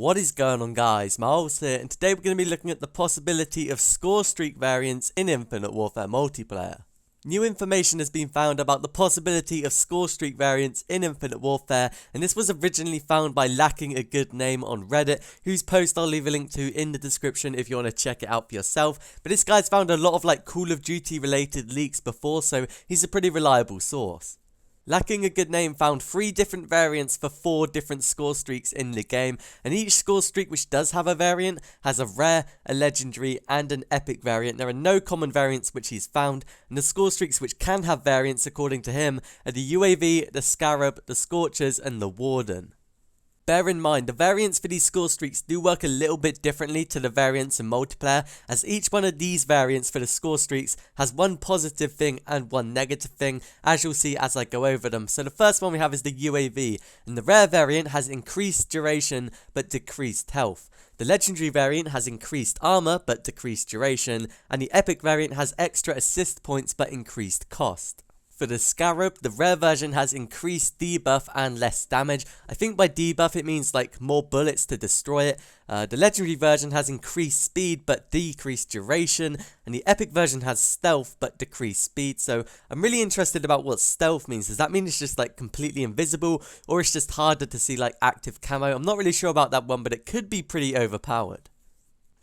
What is going on, guys? Miles here, and today we're going to be looking at the possibility of Scorestreak variants in Infinite Warfare multiplayer. New information has been found about the possibility of Scorestreak variants in Infinite Warfare, and this was originally found by Lacking a Good Name on Reddit, whose post I'll leave a link to in the description if you want to check it out for yourself. But this guy's found a lot of Call of Duty related leaks before, so he's a pretty reliable source. Lacking a Good Name found 3 different variants for 4 different score streaks in the game, and each score streak which does have a variant has a rare, a legendary, and an epic variant. There are no common variants which he's found, and the score streaks which can have variants according to him are the UAV, the Scarab, the Scorchers, and the Warden. Bear in mind, the variants for these score streaks do work a little bit differently to the variants in multiplayer, as each one of these variants for the score streaks has one positive thing and one negative thing, as you'll see as I go over them. So the first one we have is the UAV, and the rare variant has increased duration but decreased health. The legendary variant has increased armor but decreased duration, and the epic variant has extra assist points but increased cost. For the Scarab, the rare version has increased debuff and less damage. I think by debuff it means more bullets to destroy it. The legendary version has increased speed but decreased duration, and the epic version has stealth but decreased speed. So I'm really interested about what stealth means. Does that mean it's just completely invisible, or it's just harder to see active camo? I'm not really sure about that one, but it could be pretty overpowered.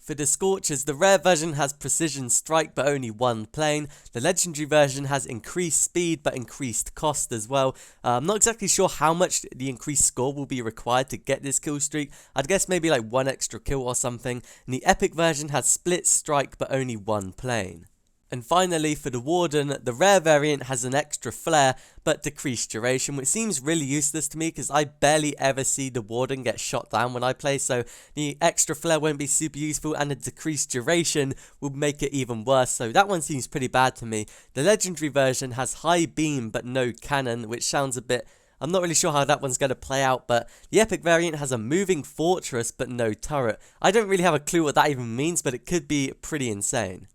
For the Scorchers, the rare version has precision strike but only one plane. The legendary version has increased speed but increased cost as well. I'm not exactly sure how much the increased score will be required to get this kill streak. I'd guess maybe 1 extra kill or something. And the epic version has split strike but only one plane. And finally, for the Warden, the rare variant has an extra flare but decreased duration, which seems really useless to me because I barely ever see the Warden get shot down when I play, so the extra flare won't be super useful, and the decreased duration will make it even worse, so that one seems pretty bad to me. The legendary version has high beam but no cannon, which sounds a bit... I'm not really sure how that one's going to play out, but the epic variant has a moving fortress but no turret. I don't really have a clue what that even means, but it could be pretty insane.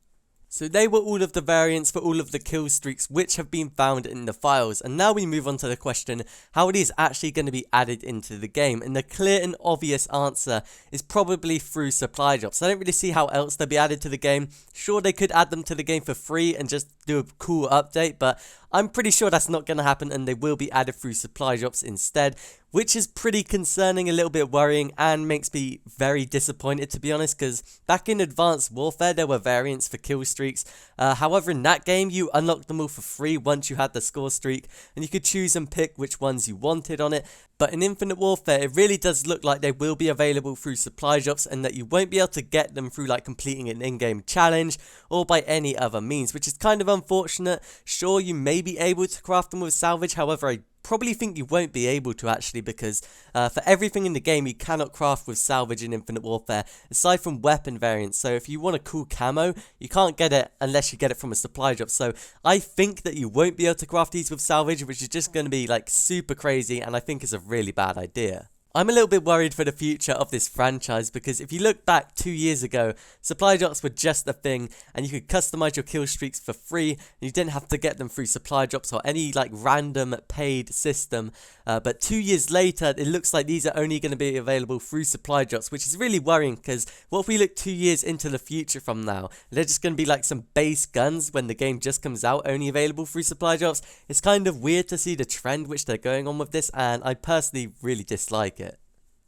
So they were all of the variants for all of the kill streaks which have been found in the files, and now we move on to the question how it is actually going to be added into the game, and the clear and obvious answer is probably through supply drops. I don't really see how else they'll be added to the game. Sure, they could add them to the game for free and just do a cool update, but I'm pretty sure that's not going to happen, and they will be added through supply drops instead, which is pretty concerning, a little bit worrying, and makes me very disappointed, to be honest, because back in Advanced Warfare there were variants for kill streaks. However, in that game you unlocked them all for free once you had the score streak, and you could choose and pick which ones you wanted on it. But in Infinite Warfare, it really does look like they will be available through supply drops, and that you won't be able to get them through completing an in-game challenge or by any other means, which is kind of unfortunate. Sure, you may be able to craft them with salvage, however I probably think you won't be able to actually, because for everything in the game you cannot craft with salvage in Infinite Warfare aside from weapon variants. So if you want a cool camo, you can't get it unless you get it from a supply drop. So I think that you won't be able to craft these with salvage, which is just going to be super crazy, and I think is a really bad idea. I'm a little bit worried for the future of this franchise, because if you look back 2 years ago, supply drops were just a thing, and you could customize your kill streaks for free, and you didn't have to get them through supply drops or any random paid system. But 2 years later, it looks like these are only going to be available through supply drops, which is really worrying, because what if we look 2 years into the future from now? They're just going to be some base guns when the game just comes out, only available through supply drops. It's kind of weird to see the trend which they're going on with this, and I personally really dislike it.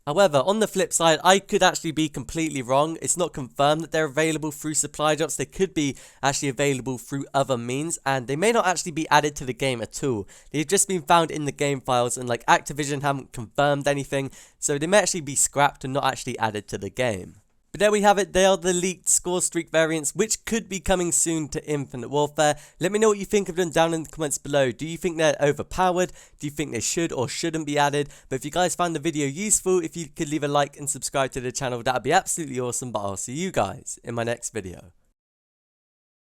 However, on the flip side, I could actually be completely wrong. It's not confirmed that they're available through supply drops. They could be actually available through other means, and they may not actually be added to the game at all. They've just been found in the game files, and Activision haven't confirmed anything, so they may actually be scrapped and not actually added to the game. But there we have it. They are the leaked score streak variants, which could be coming soon to Infinite Warfare. Let me know what you think of them down in the comments below. Do you think they're overpowered? Do you think they should or shouldn't be added? But if you guys found the video useful, if you could leave a like and subscribe to the channel, that would be absolutely awesome. But I'll see you guys in my next video.